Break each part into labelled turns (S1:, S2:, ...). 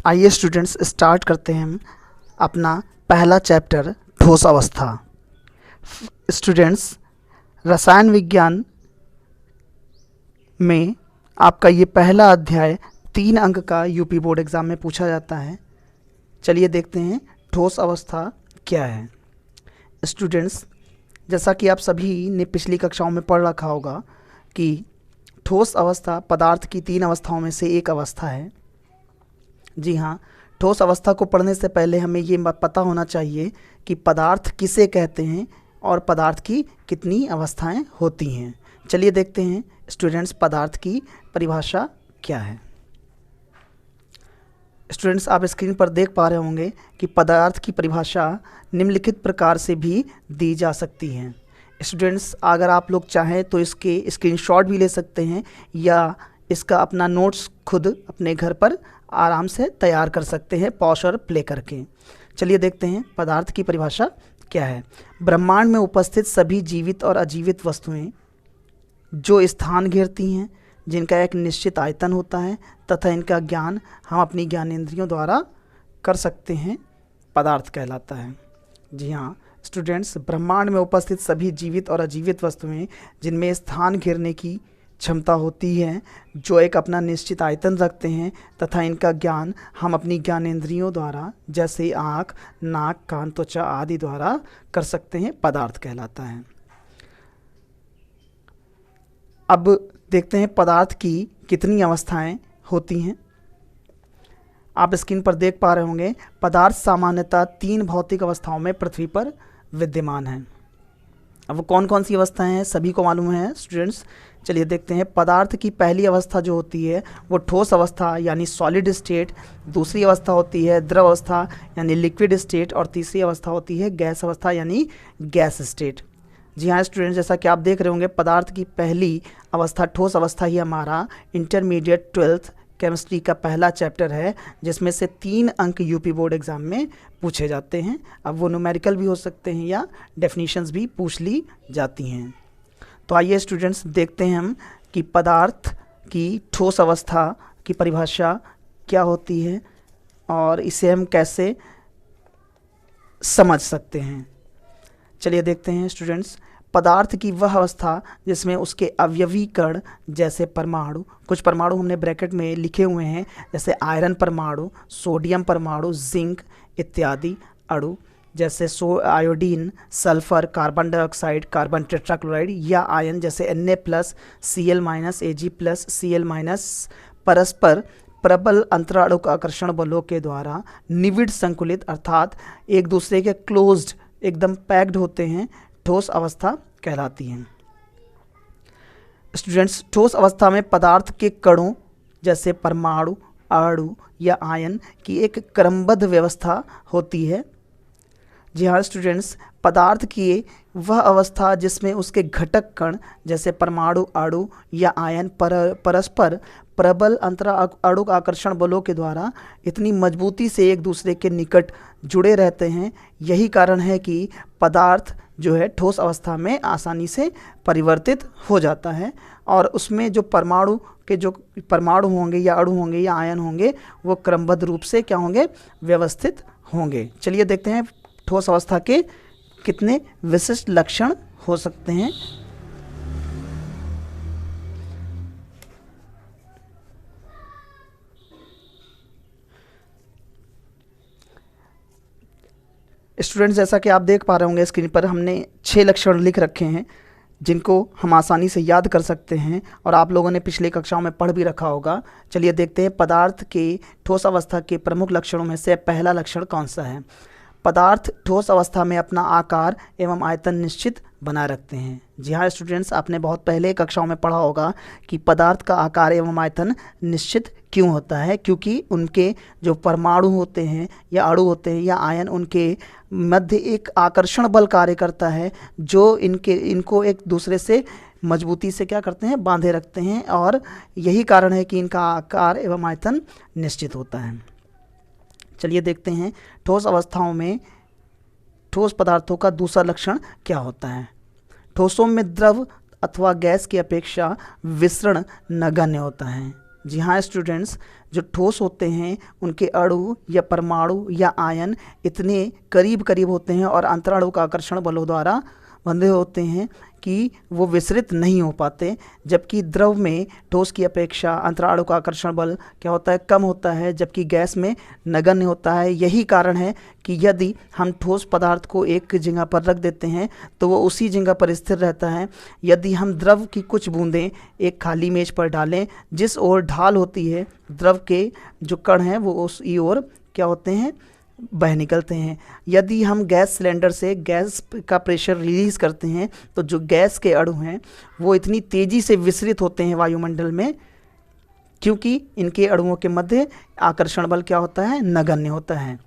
S1: आइए students start करते हैं हम अपना पहला चैप्टर ठोस अवस्था। स्टूडेंट्स, रसायन विज्ञान में आपका ये पहला अध्याय 3 अंक का यूपी बोर्ड एग्ज़ाम में पूछा जाता है। चलिए देखते हैं ठोस अवस्था क्या है। स्टूडेंट्स, जैसा कि आप सभी ने पिछली कक्षाओं में पढ़ रखा होगा कि ठोस अवस्था पदार्थ की 3 अवस्थाओं में से एक अवस्था है। जी हाँ, ठोस अवस्था को पढ़ने से पहले हमें ये पता होना चाहिए कि पदार्थ किसे कहते हैं और पदार्थ की कितनी अवस्थाएं होती हैं। चलिए देखते हैं स्टूडेंट्स, पदार्थ की परिभाषा क्या है। स्टूडेंट्स, आप स्क्रीन पर देख पा रहे होंगे कि पदार्थ की परिभाषा निम्नलिखित प्रकार से भी दी जा सकती है। स्टूडेंट्स, अगर आप लोग चाहें तो इसके स्क्रीनशॉट भी ले सकते हैं या इसका अपना नोट्स खुद अपने घर पर आराम से तैयार कर सकते हैं पॉज और प्ले करके। चलिए देखते हैं पदार्थ की परिभाषा क्या है। ब्रह्मांड में उपस्थित सभी जीवित और अजीवित वस्तुएं जो स्थान घेरती हैं, जिनका एक निश्चित आयतन होता है तथा इनका ज्ञान हम अपनी ज्ञानेंद्रियों द्वारा कर सकते हैं, पदार्थ कहलाता है। जी हाँ स्टूडेंट्स, ब्रह्मांड में उपस्थित सभी जीवित और अजीवित वस्तुएं जिनमें स्थान घेरने की क्षमता होती है, जो एक अपना निश्चित आयतन रखते हैं तथा इनका ज्ञान हम अपनी ज्ञानेंद्रियों द्वारा जैसे आँख, नाक, कान, त्वचा आदि द्वारा कर सकते हैं, पदार्थ कहलाता है। अब देखते हैं पदार्थ की कितनी अवस्थाएं होती हैं। आप स्क्रीन पर देख पा रहे होंगे पदार्थ सामान्यतः 3 भौतिक अवस्थाओं में पृथ्वी पर विद्यमान है। अब वो कौन कौन सी अवस्थाएं हैं सभी को मालूम है स्टूडेंट्स। चलिए देखते हैं। पदार्थ की पहली अवस्था जो होती है वो ठोस अवस्था यानी सॉलिड स्टेट, दूसरी अवस्था होती है द्रव अवस्था यानी लिक्विड स्टेट और तीसरी अवस्था होती है गैस अवस्था यानी गैस स्टेट। जी हाँ स्टूडेंट्स, जैसा कि आप देख रहे होंगे पदार्थ की पहली अवस्था ठोस अवस्था ही हमारा इंटरमीडिएट 12th केमिस्ट्री का पहला चैप्टर है, जिसमें से 3 अंक यूपी बोर्ड एग्ज़ाम में पूछे जाते हैं। अब वो न्यूमेरिकल भी हो सकते हैं या डेफिनेशंस भी पूछ ली जाती हैं। तो आइए स्टूडेंट्स देखते हैं हम कि पदार्थ की ठोस अवस्था की परिभाषा क्या होती है और इसे हम कैसे समझ सकते हैं। चलिए देखते हैं स्टूडेंट्स। पदार्थ की वह अवस्था जिसमें उसके अवयवी कण जैसे परमाणु, कुछ परमाणु हमने ब्रैकेट में लिखे हुए हैं जैसे आयरन परमाणु, सोडियम परमाणु, जिंक इत्यादि अणु जैसे iodine, sulphur, carbon dioxide, carbon tetrachloride या आयन जैसे Na+, Cl-, Ag+, Cl-, परस्पर प्रबल अंतराणुक आकर्षण बलों के द्वारा निविड़ संकुलित अर्थात एक दूसरे के क्लोज्ड एकदम पैक्ड होते हैं, ठोस अवस्था कहलाती हैं। स्टूडेंट्स, ठोस अवस्था में पदार्थ के कणों जैसे परमाणु, अणु या आयन की एक क्रमबद्ध व्यवस्था होती है। जी हाँ स्टूडेंट्स, पदार्थ की वह अवस्था जिसमें उसके घटक कण जैसे परमाणु, अणु या आयन परस्पर प्रबल अंतराणुक आकर्षण बलों के द्वारा इतनी मजबूती से एक दूसरे के निकट जुड़े रहते हैं। यही कारण है कि पदार्थ जो है ठोस अवस्था में आसानी से परिवर्तित हो जाता है और उसमें जो परमाणु होंगे या अणु होंगे या आयन होंगे वो क्रमबद्ध रूप से क्या होंगे, व्यवस्थित होंगे। चलिए देखते हैं ठोस अवस्था के कितने विशिष्ट लक्षण हो सकते हैं। स्टूडेंट्स, जैसा कि आप देख पा रहे होंगे स्क्रीन पर हमने 6 लक्षण लिख रखे हैं जिनको हम आसानी से याद कर सकते हैं और आप लोगों ने पिछले कक्षाओं में पढ़ भी रखा होगा। चलिए देखते हैं पदार्थ के ठोस अवस्था के प्रमुख लक्षणों में से पहला लक्षण कौन सा है। पदार्थ ठोस अवस्था में अपना आकार एवं आयतन निश्चित बनाए रखते हैं। जी हाँ स्टूडेंट्स, आपने बहुत पहले कक्षाओं में पढ़ा होगा कि पदार्थ का आकार एवं आयतन निश्चित क्यों होता है, क्योंकि उनके जो परमाणु होते हैं या अणु होते हैं या आयन, उनके मध्य एक आकर्षण बल कार्य करता है जो इनको एक दूसरे से मजबूती से क्या करते हैं, बांधे रखते हैं और यही कारण है कि इनका आकार एवं आयतन निश्चित होता है। चलिए देखते हैं ठोस अवस्थाओं में ठोस पदार्थों का दूसरा लक्षण क्या होता है। ठोसों में द्रव अथवा गैस की अपेक्षा विसरण नगण्य होता है। जी हाँ स्टूडेंट्स, जो ठोस होते हैं उनके अणु या परमाणु या आयन इतने करीब करीब होते हैं और अंतराणु का आकर्षण बलों द्वारा बंधे होते हैं कि वो विसरित नहीं हो पाते, जबकि द्रव में ठोस की अपेक्षा अंतराणु का आकर्षण बल क्या होता है, कम होता है, जबकि गैस में नगण्य होता है। यही कारण है कि यदि हम ठोस पदार्थ को एक जगह पर रख देते हैं तो वो उसी जगह पर स्थिर रहता है। यदि हम द्रव की कुछ बूंदें एक खाली मेज पर डालें, जिस ओर ढाल होती है द्रव के जो कण हैं वो उस ओर क्या होते हैं, बह निकलते हैं। यदि हम गैस सिलेंडर से गैस का प्रेशर रिलीज़ करते हैं तो जो गैस के अणु हैं वो इतनी तेज़ी से विसरित होते हैं वायुमंडल में, क्योंकि इनके अणुओं के मध्य आकर्षण बल क्या होता है, नगण्य होता है।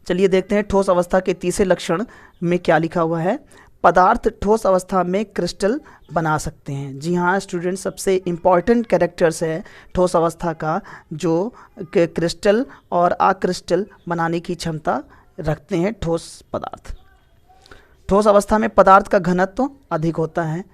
S1: चलिए देखते हैं ठोस अवस्था के तीसरे लक्षण में क्या लिखा हुआ है। पदार्थ ठोस अवस्था में क्रिस्टल बना सकते हैं। जी हाँ स्टूडेंट, सबसे इम्पॉर्टेंट कैरेक्टर्स है ठोस अवस्था का जो क्रिस्टल और अक्रिस्टल बनाने की क्षमता रखते हैं ठोस पदार्थ। ठोस अवस्था में पदार्थ का घनत्व अधिक होता है।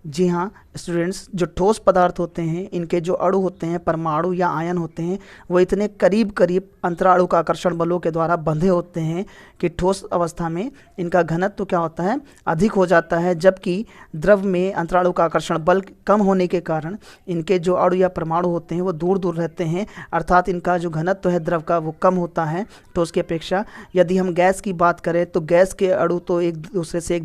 S1: जी हाँ स्टूडेंट्स, जो ठोस पदार्थ होते हैं इनके जो अणु होते हैं, परमाणु या आयन होते हैं, वो इतने करीब करीब अंतराणु का आकर्षण बलों के द्वारा बंधे होते हैं कि ठोस अवस्था में इनका घनत्व क्या होता है, अधिक हो जाता है। जबकि द्रव में अंतराणु का आकर्षण बल कम होने के कारण इनके जो अणु या परमाणु होते हैं वो दूर दूर रहते हैं, अर्थात इनका जो घनत्व है द्रव का वो कम होता है ठोस की अपेक्षा। यदि हम गैस की बात करें तो गैस के अणु तो एक दूसरे से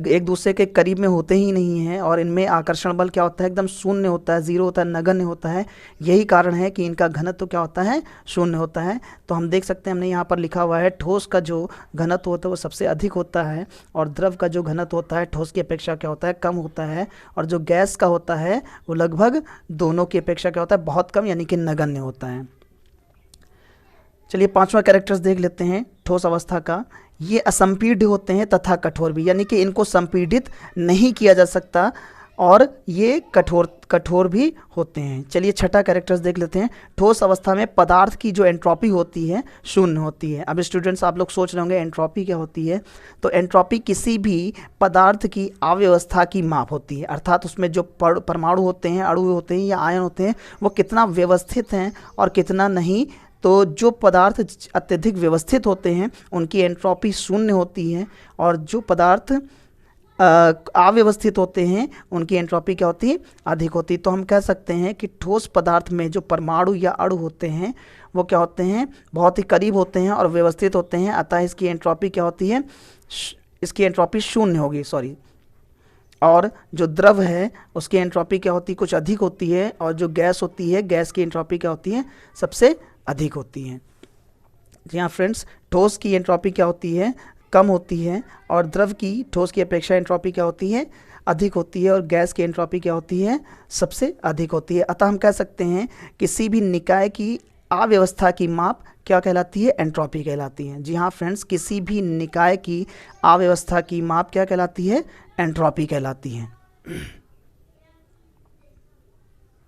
S1: एक दूसरे के करीब में होते ही नहीं हैं और इनमें आकर्षण बल क्या होता है, एकदम शून्य होता है, जीरो होता है, नगण्य होता है। यही कारण है कि इनका घनत्व क्या होता है, शून्य होता है। तो हम देख सकते हैं, हमने यहाँ पर लिखा हुआ है ठोस का जो घनत्व होता है वो सबसे अधिक होता है और द्रव का जो घनत्व होता है ठोस की अपेक्षा क्या होता है, कम होता है। और जो गैस का होता है वो लगभग दोनों की अपेक्षा क्या होता है, बहुत कम, यानी कि नगण्य होता है। चलिए पांचवा कैरेक्टर्स देख लेते हैं ठोस अवस्था का। ये असंपीड्य होते हैं तथा कठोर भी, यानी कि इनको संपीडित नहीं किया जा सकता और ये कठोर भी होते हैं। चलिए छठा कैरेक्टर्स देख लेते हैं। ठोस अवस्था में पदार्थ की जो एंट्रोपी होती है शून्य होती है। अब स्टूडेंट्स आप लोग सोच रहे होंगे एंट्रोपी क्या होती है, तो एंट्रोपी किसी भी पदार्थ की अव्यवस्था की माप होती है, अर्थात उसमें जो परमाणु होते हैं, अणु होते हैं या आयन होते हैं वो कितना व्यवस्थित हैं और कितना नहीं। तो जो पदार्थ अत्यधिक व्यवस्थित होते हैं उनकी एंट्रोपी शून्य होती है और जो पदार्थ अव्यवस्थित होते हैं उनकी एंट्रोपी क्या होती है, अधिक होती है। तो हम कह सकते हैं कि ठोस पदार्थ में जो परमाणु या अणु होते हैं वो क्या होते हैं, बहुत ही करीब होते हैं और व्यवस्थित होते हैं, अतः इसकी एंट्रोपी क्या होती है, इसकी एंट्रोपी शून्य होगी, सॉरी। और जो द्रव है उसकी एंट्रोपी क्या होती है, कुछ अधिक होती है, और जो गैस होती है गैस की एंट्रोपी क्या होती है, सबसे अधिक होती है। जी हाँ फ्रेंड्स, ठोस की एंट्रोपी क्या होती है, कम होती है, और द्रव की ठोस की अपेक्षा एंट्रोपी क्या होती है, अधिक होती है, और गैस की एंट्रोपी क्या होती है, सबसे अधिक होती है। अतः हम कह सकते हैं किसी भी निकाय की अव्यवस्था की माप क्या कहलाती है, एंट्रोपी कहलाती है। जी हाँ फ्रेंड्स, किसी भी निकाय की अव्यवस्था की माप क्या कहलाती है, एंट्रोपी कहलाती है।